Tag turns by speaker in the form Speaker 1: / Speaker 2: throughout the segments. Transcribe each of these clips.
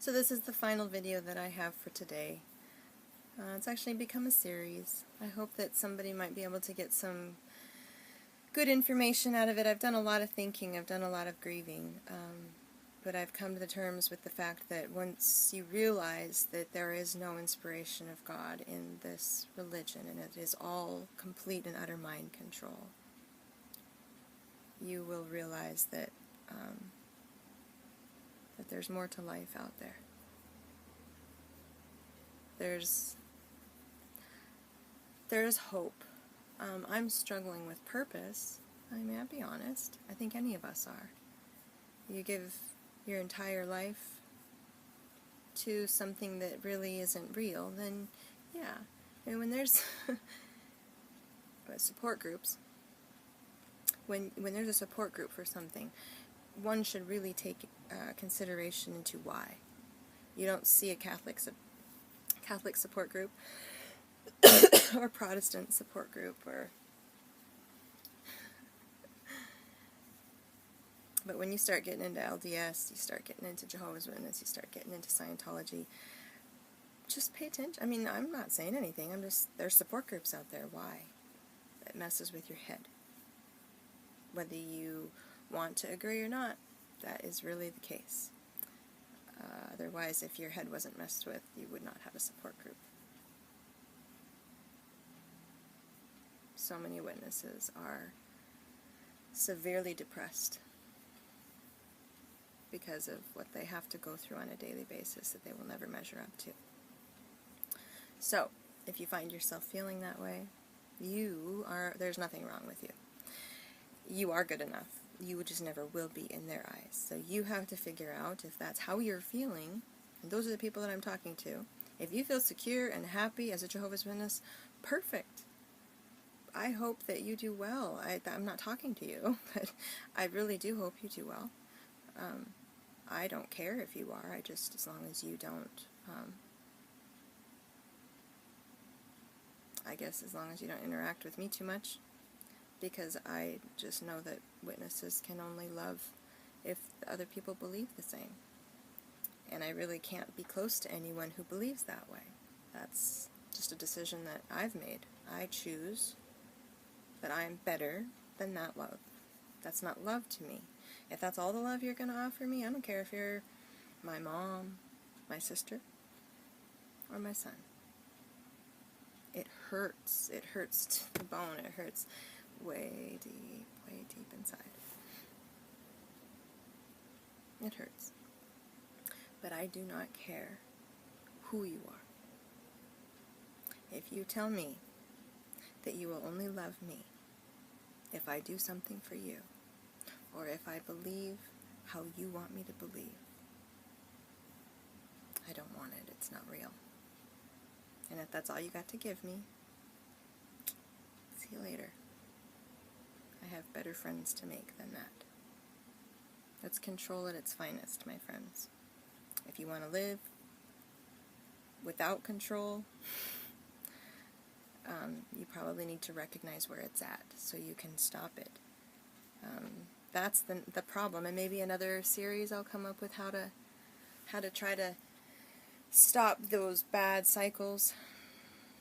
Speaker 1: So this is the final video that I have for today. It's actually become a series. I hope that somebody might be able to get some good information out of it. I've done a lot of thinking, I've done a lot of grieving, but I've come to the terms with the fact that once you realize that there is no inspiration of God in this religion, and it is all complete and utter mind control, you will realize that that there's more to life out there. There's hope. I'm struggling with purpose. I mean, I'll be honest. I think any of us are. You give your entire life to something that really isn't real, then yeah. I mean, when there's support groups, when there's a support group for something, one should really take consideration into why. You don't see a Catholic support group or Protestant support group, but when you start getting into LDS, you start getting into Jehovah's Witness, you start getting into Scientology, just pay attention. I mean, I'm not saying anything, there's support groups out there. Why? That messes with your head. Whether you want to agree or not, that is really the case. Otherwise, if your head wasn't messed with, you would not have a support group. So many witnesses are severely depressed because of what they have to go through on a daily basis that they will never measure up to. So, if you find yourself feeling that way, there's nothing wrong with you. You are good enough. You just never will be in their eyes. So you have to figure out if that's how you're feeling, and those are the people that I'm talking to. If you feel secure and happy as a Jehovah's Witness, perfect. I hope that you do well. I'm not talking to you, but I really do hope you do well. I don't care if you are, as long as you don't, I guess as long as you don't interact with me too much, because I just know that witnesses can only love if the other people believe the same. And I really can't be close to anyone who believes that way. That's just a decision that I've made. I choose that I'm better than that love. That's not love to me. If that's all the love you're going to offer me, I don't care if you're my mom, my sister, or my son. It hurts. It hurts to the bone. It hurts way deep inside. It hurts. But I do not care who you are. If you tell me that you will only love me if I do something for you, or if I believe how you want me to believe, I don't want it. It's not real. And if that's all you got to give me, see you later. I have better friends to make than that. That's control at its finest, my friends. If you want to live without control, you probably need to recognize where it's at so you can stop it. That's the problem. And maybe another series I'll come up with how to try to stop those bad cycles.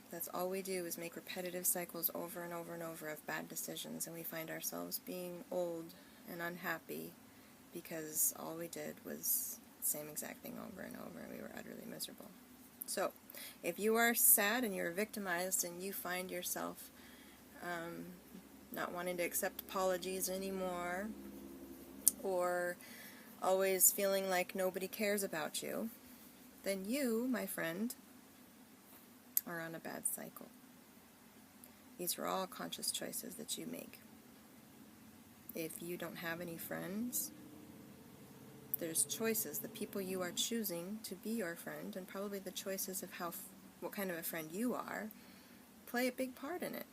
Speaker 1: That's all we do is make repetitive cycles over and over and over of bad decisions, and we find ourselves being old and unhappy because all we did was the same exact thing over and over, and we were utterly miserable. So, if you are sad and you're victimized and you find yourself not wanting to accept apologies anymore, or always feeling like nobody cares about you, then you, my friend, are on a bad cycle. These are all conscious choices that you make. If you don't have any friends, there's choices. The people you are choosing to be your friend, and probably the choices of what kind of a friend you are, play a big part in it.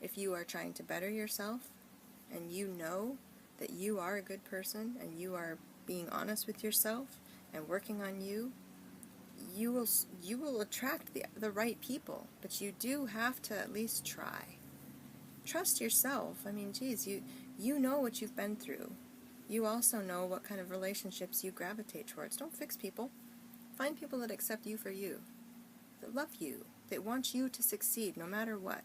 Speaker 1: If you are trying to better yourself, and you know that you are a good person, and you are being honest with yourself, and working on you, you will attract the right people, but you do have to at least try. Trust yourself. I mean, geez, you know what you've been through. You also know what kind of relationships you gravitate towards. Don't fix people. Find people that accept you for you, that love you, that want you to succeed no matter what,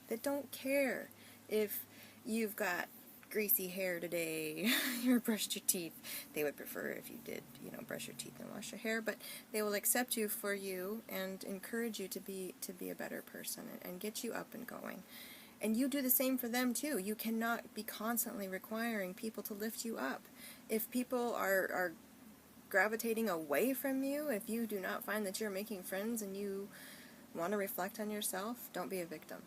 Speaker 1: that don't care if you've got greasy hair today or brushed your teeth. They would prefer if you did, brush your teeth and wash your hair, but they will accept you for you and encourage you to be a better person and get you up and going. And you do the same for them too. You cannot be constantly requiring people to lift you up. If people are gravitating away from you, if you do not find that you're making friends and you want to reflect on yourself, don't be a victim.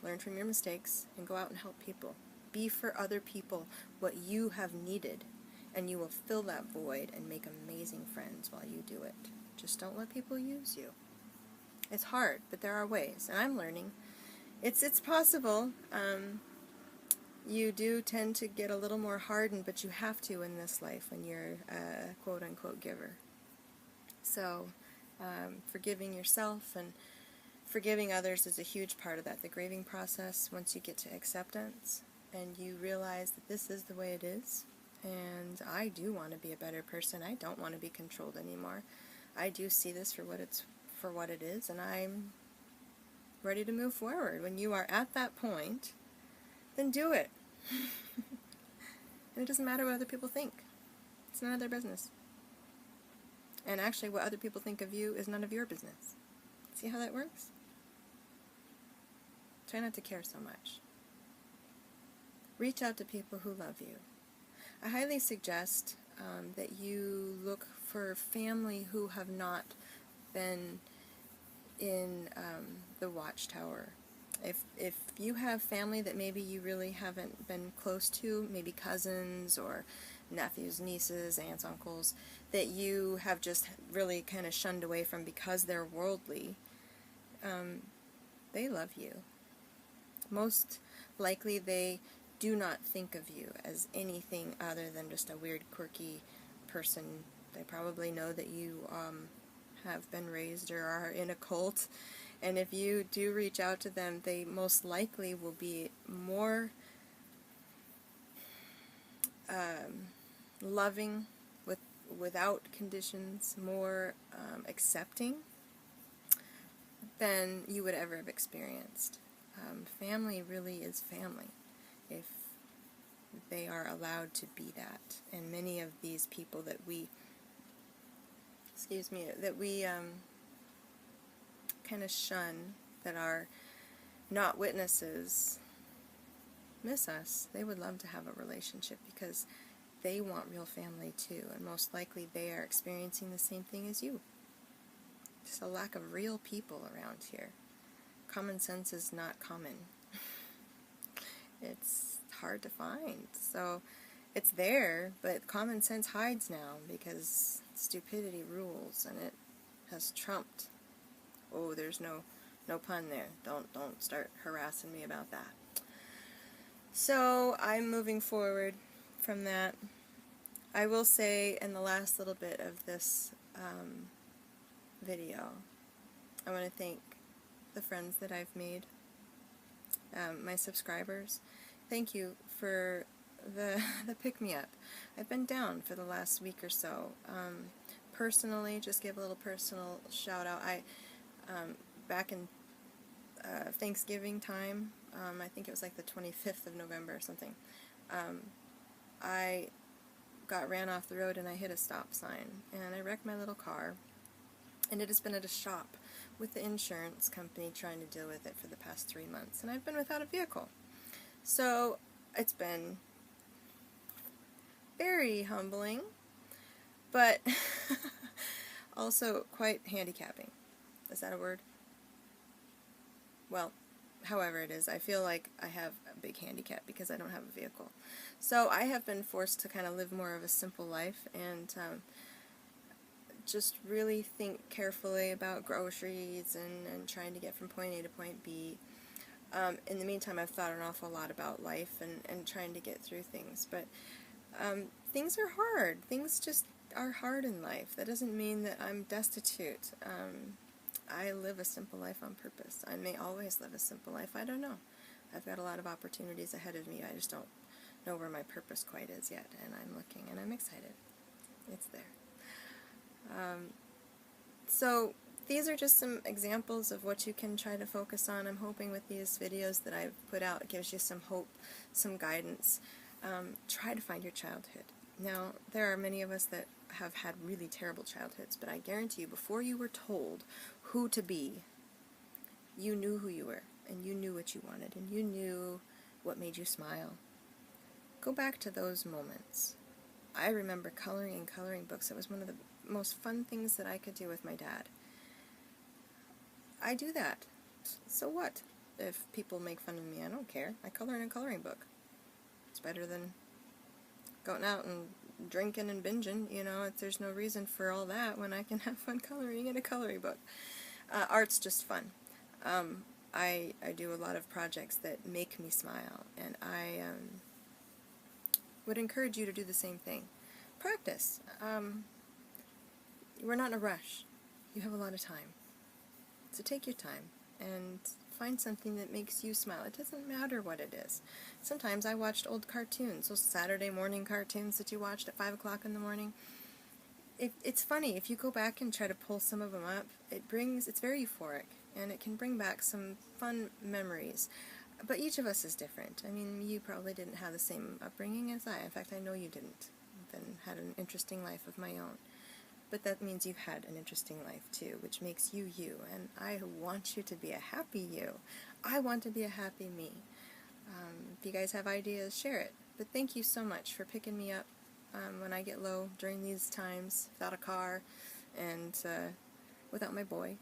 Speaker 1: Learn from your mistakes and go out and help people. Be for other people what you have needed, and you will fill that void and make amazing friends while you do it. Just don't let people use you. It's hard, but there are ways, and I'm learning. It's possible. You do tend to get a little more hardened, but you have to in this life when you're a quote-unquote giver. So, forgiving yourself and forgiving others is a huge part of that. The grieving process, once you get to acceptance and you realize that this is the way it is, and I do want to be a better person. I don't want to be controlled anymore. I do see this for what it is, and I'm ready to move forward. When you are at that point, then do it. And it doesn't matter what other people think. It's none of their business. And actually, what other people think of you is none of your business. See how that works? Try not to care so much. Reach out to people who love you. I highly suggest that you look for family who have not been in the watchtower. If you have family that maybe you really haven't been close to, maybe cousins or nephews, nieces, aunts, uncles, that you have just really kind of shunned away from because they're worldly, they love you. Most likely they do not think of you as anything other than just a weird, quirky person. They probably know that you have been raised or are in a cult, and if you do reach out to them, they most likely will be more loving, without conditions, more accepting than you would ever have experienced. Family really is family if they are allowed to be that. And many of these people that we kind of shun, that are not witnesses, miss us. They would love to have a relationship because they want real family too, and most likely they are experiencing the same thing as you. Just a lack of real people around here. Common sense is not common. It's hard to find. So it's there, but common sense hides now because stupidity rules, and it has trumped. Oh, there's no pun there. Don't start harassing me about that. So I'm moving forward from that. I will say in the last little bit of this video, I want to thank the friends that I've made, my subscribers. Thank you for the pick-me-up. I've been down for the last week or so. Personally, just give a little personal shout-out. Back in Thanksgiving time, I think it was like the 25th of November or something, I got ran off the road and I hit a stop sign, and I wrecked my little car, and it has been at a shop with the insurance company trying to deal with it for the past 3 months, and I've been without a vehicle. So it's been very humbling, but also quite handicapping. Is that a word? Well, however it is, I feel like I have a big handicap because I don't have a vehicle. So I have been forced to kind of live more of a simple life and just really think carefully about groceries and trying to get from point A to point B. In the meantime, I've thought an awful lot about life and trying to get through things. But things are hard. Things just are hard in life. That doesn't mean that I'm destitute. I live a simple life on purpose. I may always live a simple life. I don't know. I've got a lot of opportunities ahead of me. I just don't know where my purpose quite is yet, and I'm looking, and I'm excited. It's there. So these are just some examples of what you can try to focus on. I'm hoping with these videos that I've put out, it gives you some hope, some guidance. Try to find your childhood. Now, there are many of us that have had really terrible childhoods, but I guarantee you, before you were told who to be, you knew who you were, and you knew what you wanted, and you knew what made you smile. Go back to those moments. I remember coloring in coloring books. It was one of the most fun things that I could do with my dad. I do that. So what? If people make fun of me, I don't care. I color in a coloring book. It's better than going out and drinking and binging, you know. There's no reason for all that when I can have fun coloring in a coloring book. Art's just fun. I do a lot of projects that make me smile, and I would encourage you to do the same thing. Practice. We're not in a rush. You have a lot of time. So take your time and find something that makes you smile. It doesn't matter what it is. Sometimes I watched old cartoons, those Saturday morning cartoons that you watched at 5 o'clock in the morning. It's funny, if you go back and try to pull some of them up, it's very euphoric, and it can bring back some fun memories. But each of us is different. I mean, you probably didn't have the same upbringing as I. In fact, I know you didn't. Then had an interesting life of my own. But that means you've had an interesting life too, which makes you you. And I want you to be a happy you. I want to be a happy me. If you guys have ideas, share it. But thank you so much for picking me up when I get low during these times, without a car and without my boy.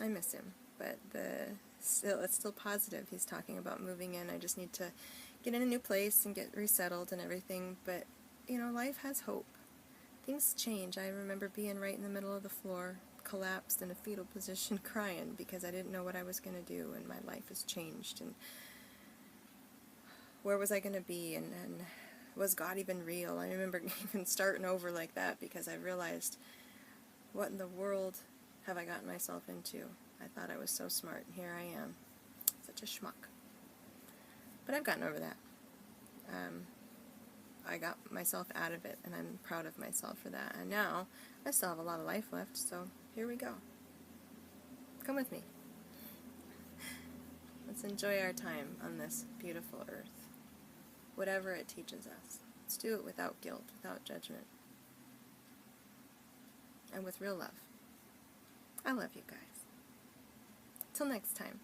Speaker 1: I miss him, but it's still positive. He's talking about moving in. I just need to get in a new place and get resettled and everything. But, you know, life has hope. Things change. I remember being right in the middle of the floor, collapsed in a fetal position, crying because I didn't know what I was going to do, and my life has changed. And where was I going to be, and was God even real? I remember even starting over like that because I realized, what in the world have I gotten myself into? I thought I was so smart, and here I am. Such a schmuck. But I've gotten over that. I got myself out of it, and I'm proud of myself for that. And now, I still have a lot of life left, so here we go. Come with me. Let's enjoy our time on this beautiful earth. Whatever it teaches us. Let's do it without guilt, without judgment. And with real love. I love you guys. Till next time.